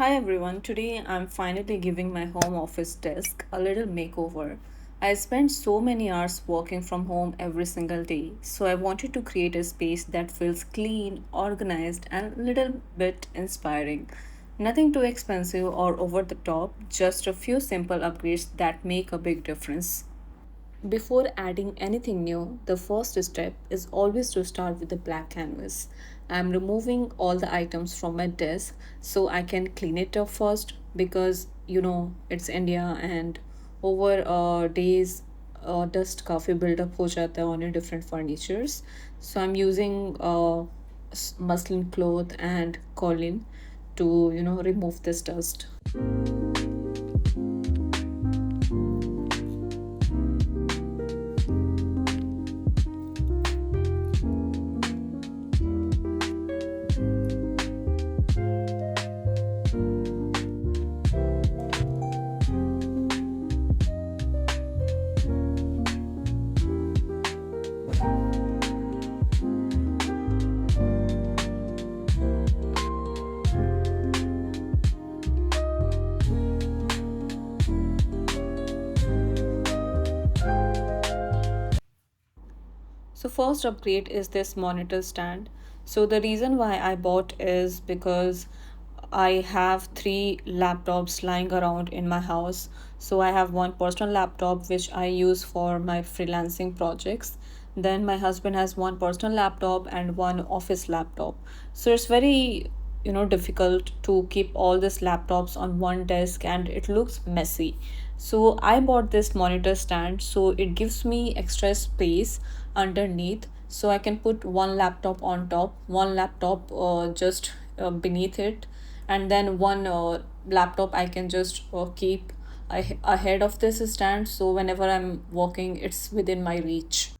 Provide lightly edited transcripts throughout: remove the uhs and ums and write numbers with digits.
Hi everyone, today I'm finally giving my home office desk a little makeover. I spend so many hours working from home every single day, so I wanted to create a space that feels clean, organized, and a little bit inspiring. Nothing too expensive or over the top, just a few simple upgrades that make a big difference. Before adding anything new, the first step is always to start with the blank canvas. I'm removing all the items from my desk so I can clean it up first because it's India and over days dust काफ़ी build up हो जाता है on your different furnitures. So I'm using muslin cloth and colin to remove this dust. So first upgrade is this monitor stand. So the reason why I bought is because I have three laptops lying around in my house. So I have one personal laptop which I use for my freelancing projects. Then my husband has one personal laptop and one office laptop. So it's very difficult to keep all these laptops on one desk and it looks messy. So I bought this monitor stand so it gives me extra space underneath, so I can put one laptop on top, one laptop just beneath it, and then one laptop I can just keep ahead of this stand, so whenever I'm walking it's within my reach.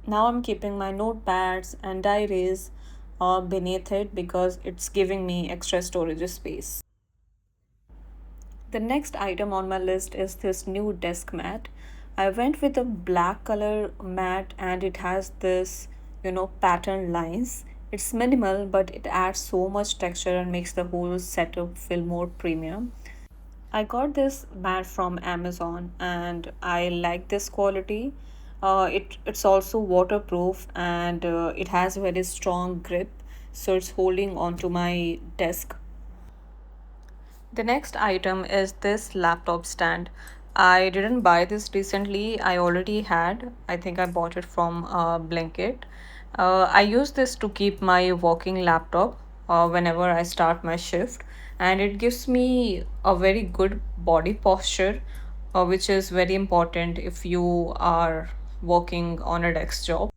Now I'm keeping my notepads and diaries beneath it because it's giving me extra storage space. The next item on my list is this new desk mat. I went with a black color mat and it has this, pattern lines. It's minimal, but it adds so much texture and makes the whole setup feel more premium. I got this mat from Amazon and I like this quality. It's also waterproof and it has a very strong grip, so it's holding onto my desk. The next item is this laptop stand. I didn't buy this recently. I already had. I think I bought it from Blinkit. I use this to keep my working laptop whenever I start my shift, and it gives me a very good body posture, which is very important if you are working on a desk job.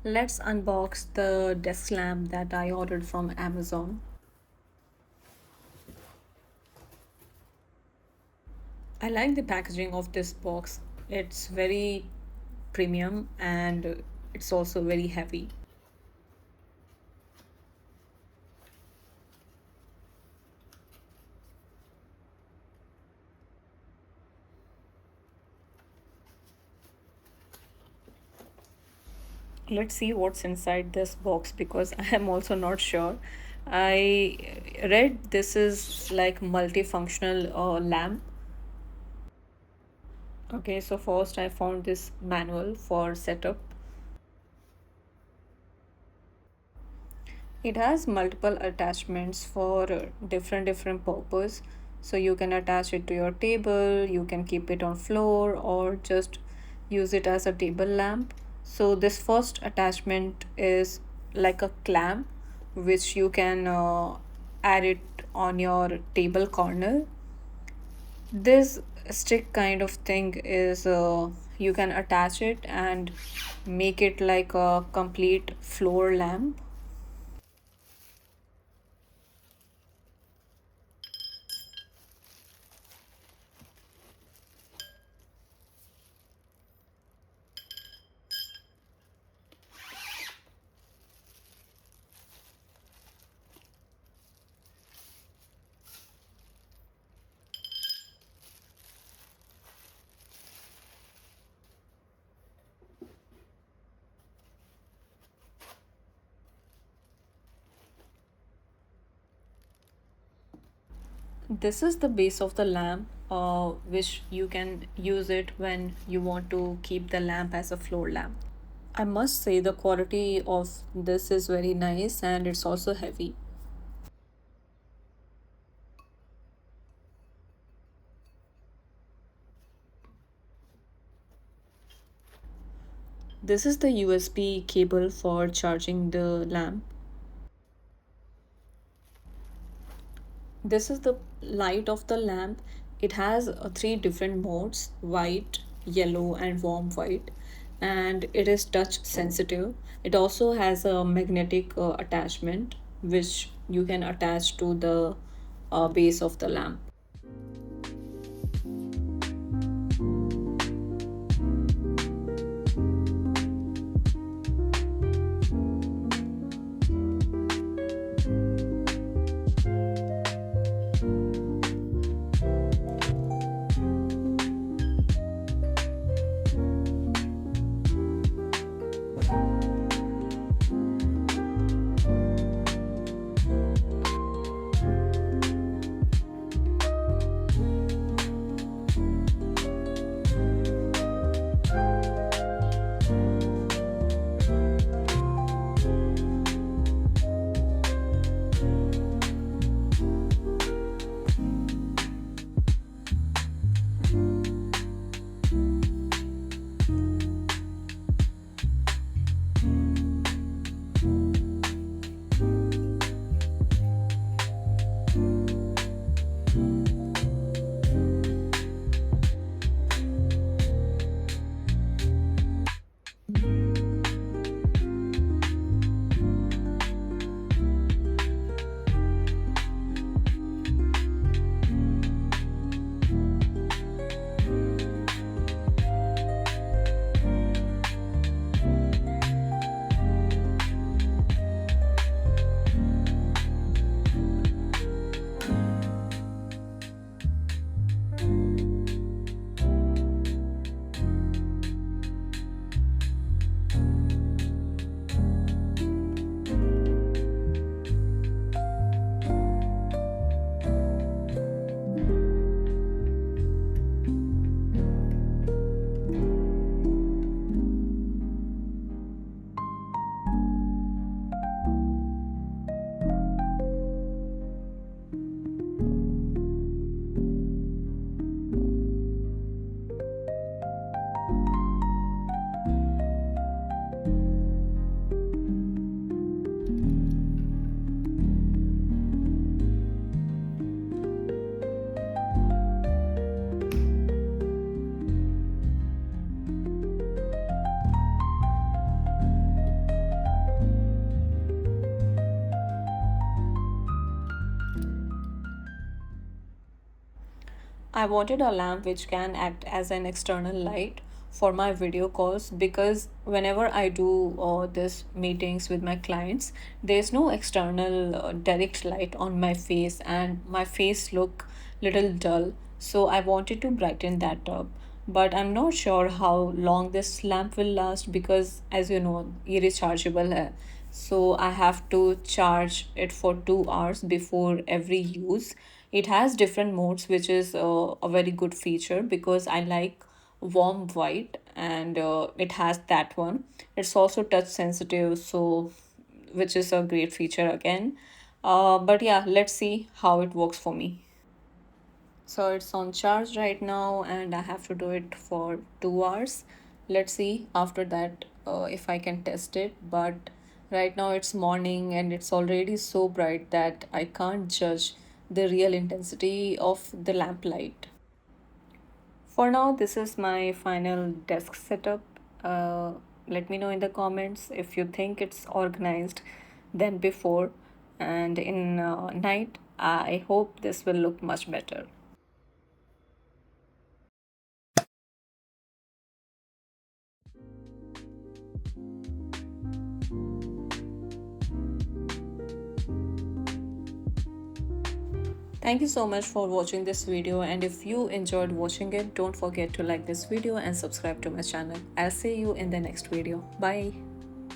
Let's unbox the desk lamp that I ordered from Amazon. I like the packaging of this box. It's very premium and it's also very heavy. Let's see what's inside this box because I am also not sure. I read this is like multifunctional lamp. Okay, so first I found this manual for setup. It has multiple attachments for different purpose. So you can attach it to your table, you can keep it on floor or just use it as a table lamp. So this first attachment is like a clamp which you can add it on your table corner. This stick kind of thing is you can attach it and make it like a complete floor lamp. This is the base of the lamp, which you can use it when you want to keep the lamp as a floor lamp. I must say the quality of this is very nice and it's also heavy. This is the USB cable for charging the lamp. This is the light of the lamp. It has three different modes: white, yellow, and warm white. And it is touch sensitive. It also has a magnetic attachment which you can attach to the base of the lamp. I wanted a lamp which can act as an external light for my video calls, because whenever I do this meetings with my clients, there's no external direct light on my face and my face look little dull. So I wanted to brighten that up, but I'm not sure how long this lamp will last, because as you know, ये rechargeable है. So I have to charge it for 2 hours before every use. It has different modes, which is a very good feature because I like warm white, and it has that one. It's also touch sensitive, so which is a great feature again. But yeah, let's see how it works for me. So it's on charge right now, and I have to do it for 2 hours. Let's see after that if I can test it. But right now it's morning and it's already so bright that I can't judge the real intensity of the lamp light. For now, this is my final desk setup. Let me know in the comments if you think it's organized than before. And in night, I hope this will look much better. Thank you so much for watching this video, and if you enjoyed watching it, don't forget to like this video and subscribe to my channel. I'll see you in the next video. Bye.